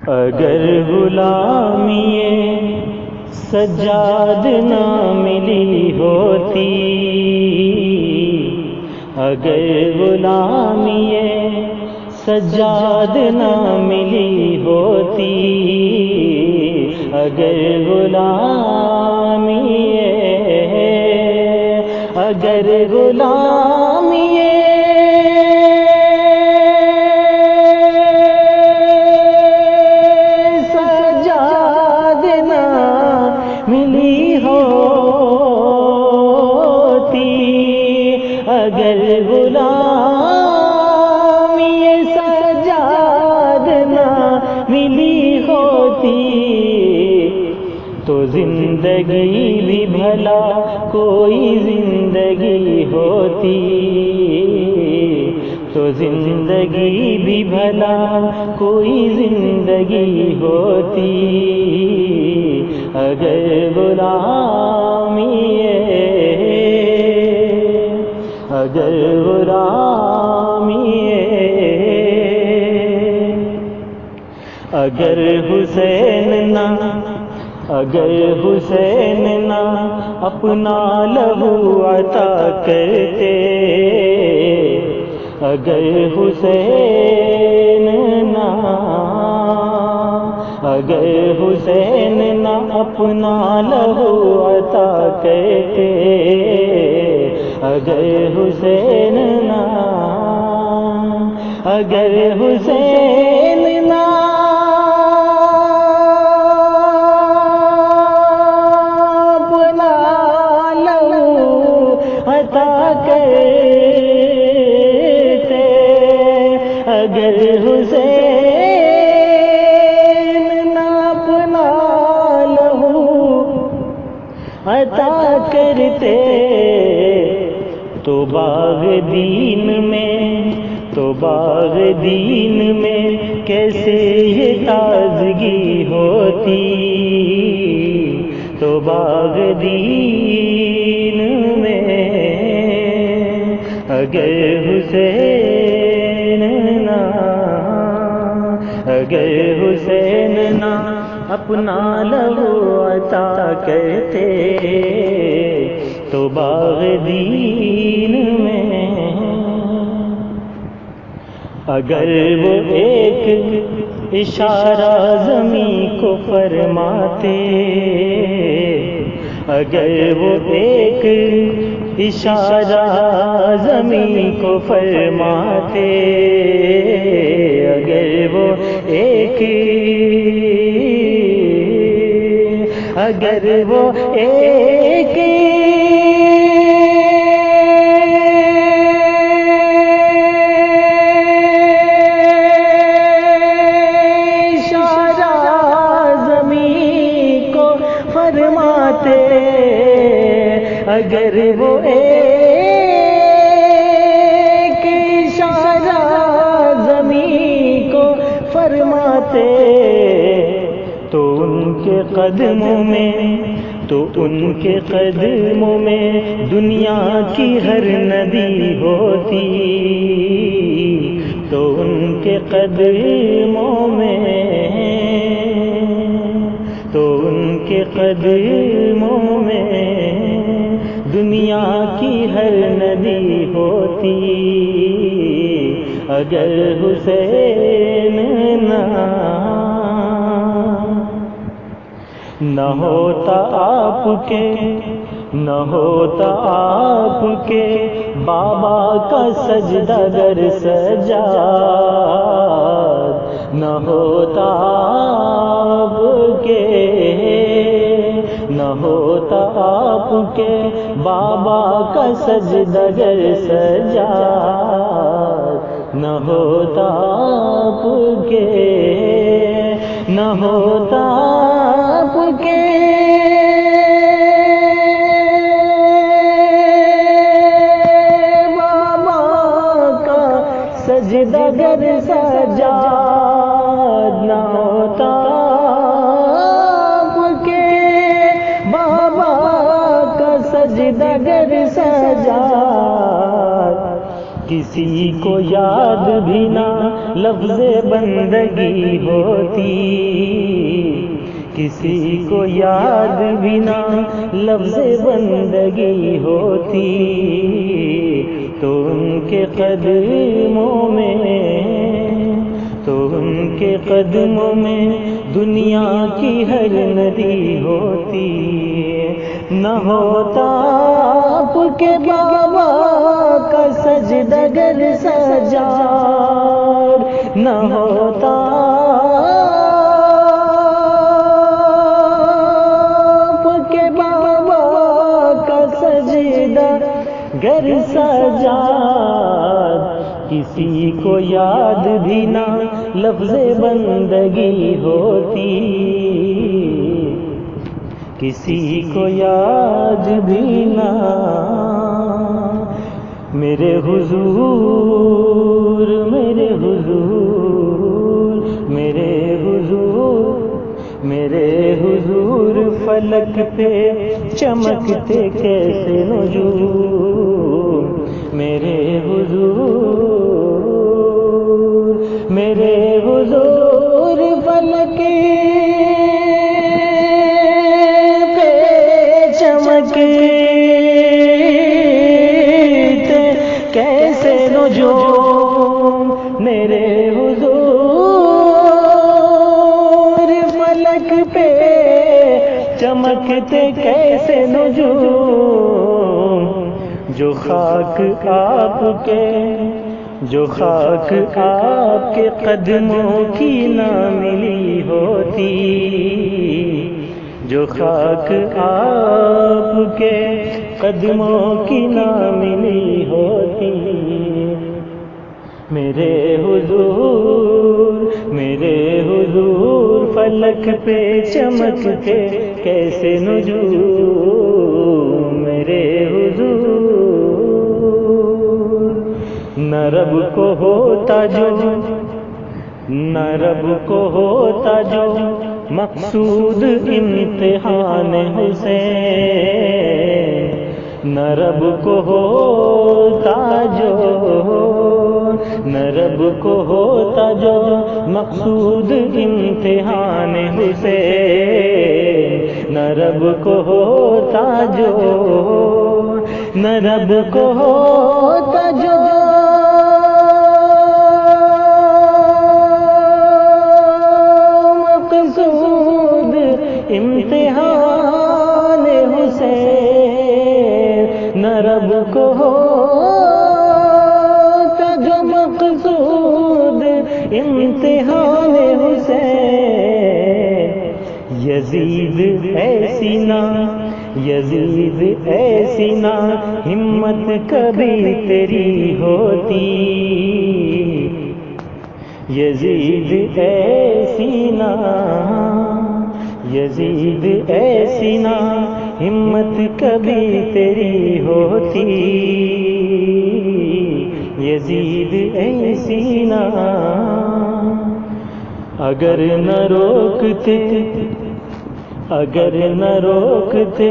اگر غلامی سجاد نہ ملی ہوتی، اگر غلامی سجاد نہ ملی ہوتی، اگر غلامی سجاد نہ ملی ہوتی، اگر غلامی سجاد نہ ملی ہوتی، تو زندگی بھی بھلا کوئی زندگی ہوتی، تو زندگی بھی بھلا کوئی زندگی ہوتی، اگر غلامی اگر حسین نہ اپنا لہو عطا کرتے، اگر حسین نہ اپنا لہو عطا کرتے، اگر حسین نہ اپنا لہو عطا کرتے، اگر حسین نہ اپنا لہو عطا کرتے، تو باغ دین میں کیسے یہ تازگی ہوتی، تو باغ دین میں اگر حسین نہ اپنا لہو عطا کرتے، تو باغ دین میں اگر وہ ایک اشارہ زمین کو فرماتے، اگر وہ ایک اشارہ زمین کو فرماتے، اگر وہ ایک اگر وہ ایک اشارہ زمین کو فرماتے، تو ان کے قدموں میں دنیا کی ہر ندی ہوتی، تو ان کے قدموں میں دنیا کی ہر ندی ہوتی، اگر حسین نہ ہوتا آپ کے بابا کا سجدہ گر سجاد، نہ ہوتا آپ کے بابا کا سجدہ گر سجاد، نہ ہوتا آپ کے بابا کا سجدہ گر سجاد، نہ ہوتا سجدہ گر سجاد، کسی کو یاد بھی نہ لفظ بندگی ہوتی، کسی کو یاد بھی نہ لفظ بندگی ہوتی تو ان کے قدموں میں دنیا کی ہر ندی ہوتی نہ ہوتا آپ کے بابا کا سجدہ گر سجاد نہ ہوتا آپ کے بابا کا سجدہ گر سجاد کسی کو یاد بھی نہ لفظ بندگی ہوتی کسی کو یاد بھی نہ میرے حضور میرے حضور میرے حضور میرے حضور فلک پہ چمکتے کیسے نجوم میرے حضور میرے حضور فلک پہ چمکتے کیسے نجوم میرے حضور فلک پہ چمکتے کیسے نجوم جو خاک آپ کے قدموں کی نہ ملی ہوتی جو خاک آپ کے قدموں کی نہ ملی ہوتی میرے حضور فلک پہ چمکتے کیسے نجوم میرے حضور نہ رب کو ہوتا جو مقصود امتحان حسین نہ رب کو ہوتا جو مقصود امتحان حسین نہ رب کو ہوتا جو مقصود امتحان حسین نہ رب کو ہوتا جو مقصود امتحان حسین یزید ایسی نہ ہمت کبھی تیری ہوتی یزید ایسی نہ ہمت کبھی تیری ہوتی یزید ایسی نہ اگر نہ روکتے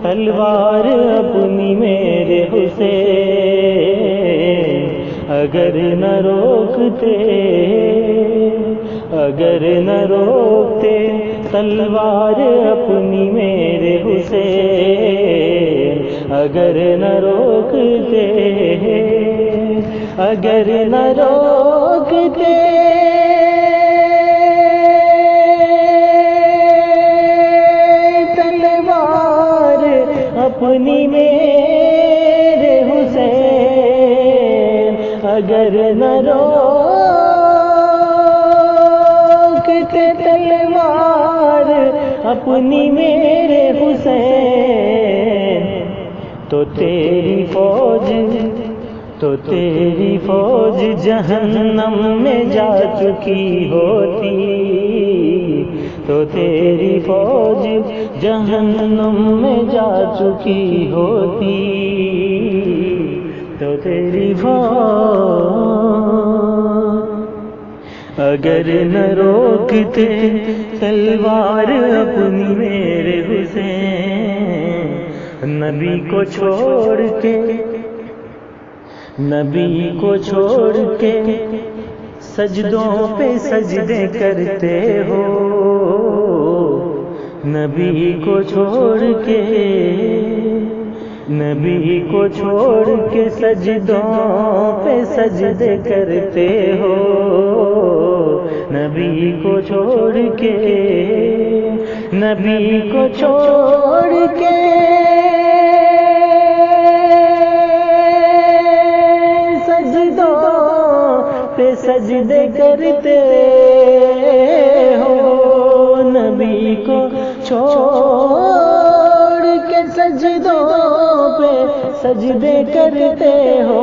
تلوار اپنی میرے حسین اگر نہ روکتے تلوار اپنی میرے حسین اگر نہ روکتے اپنی میرے حسین اگر نہ روکتے تلوار اپنی میرے حسین تو تیری فوج جہنم میں جا چکی ہوتی تو تیری فوج جہنم میں جا چکی ہوتی تو تیری فوج اگر نہ روکتے تلوار اپنی میرے حسین نبی کو چھوڑ کے سجدوں پہ سجدے کرتے ہو نبی کو چھوڑ کے، نبی کو چھوڑ کے سجدوں پہ سجدے کرتے ہو، نبی کو چھوڑ کے، نبی کو چھوڑ کے سجدوں پہ سجدے کرتے ہو، نبی کو چھوڑ کے سجدوں پہ سجدے کرتے ہو،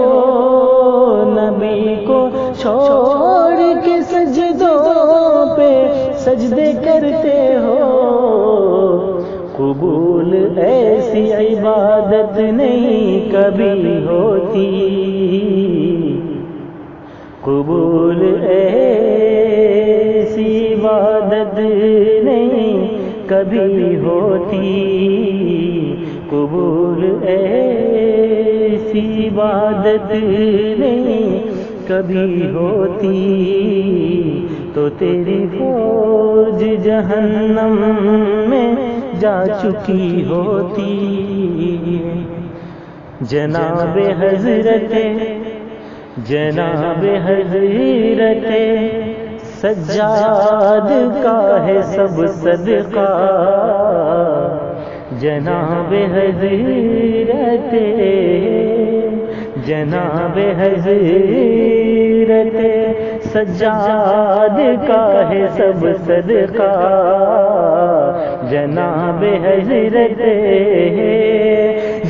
نبی کو چھوڑ کے سجدوں پہ سجدے کرتے ہو، قبول ایسی عبادت نہیں کبھی ہوتی، قبول ایسی عبادت نہیں کبھی ہوتی، قبول ایسی عبادت نہیں کبھی ہوتی، تو تیری فوج جہنم میں جا چکی ہوتی۔ جناب حضرت، جناب حضرت سجاد کا ہے سب صدقہ، جناب حضرت، جناب حضرت سجاد کا ہے سب صدقہ، جناب حضرت،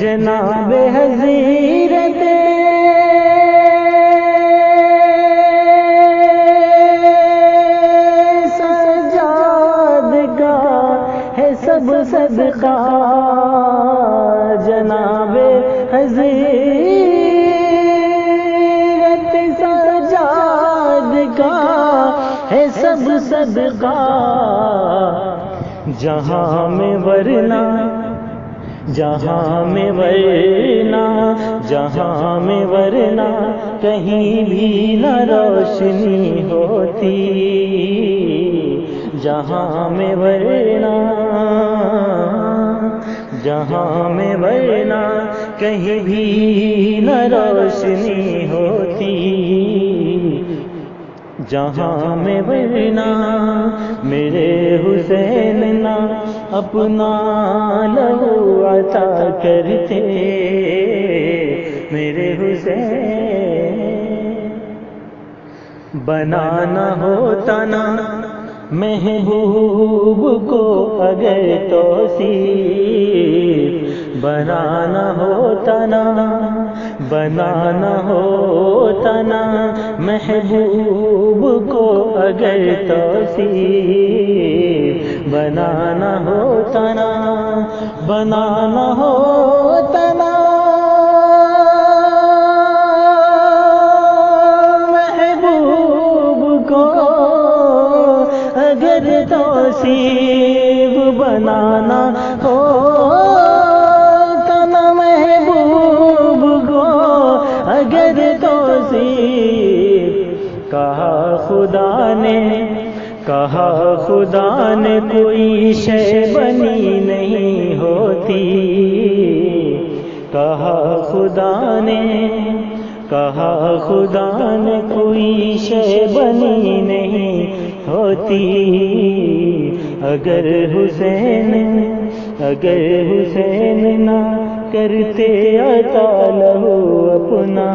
جناب حضرت سجاد کا ہے سب صدقہ، جناب حضرت سجاد کا ہے سب صدقہ، جہاں میں ورنہ، جہاں میں ورنہ، جہاں میں ورنہ کہیں بھی نہ روشنی ہوتی، جہاں میں ورنہ، جہاں میں ورنہ کہیں بھی نہ روشنی ہوتی، جہاں میں ورنہ میرے حسین نہ اپنا لہو عطا کرتے، میرے حسین بنانا ہوتا نا محبوب کو اگر توصیف، بنانا ہوتا نا، بنانا ہوتا نا محبوب کو اگر توصیف، بنانا ہوتا نا، بنانا ہوتا نا محبوب کو اگر توصیف، بنانا ہوتا نا محبوب کو اگر توصیف، کہا خدا نے، کہا خدا نے کوئی شے بنی نہیں ہوتی، کہا خدا نے، کہا خدا نے کوئی شے بنی نہیں ہوتی، اگر حسین، اگر حسین نہ کرتے عطا لہو اپنا،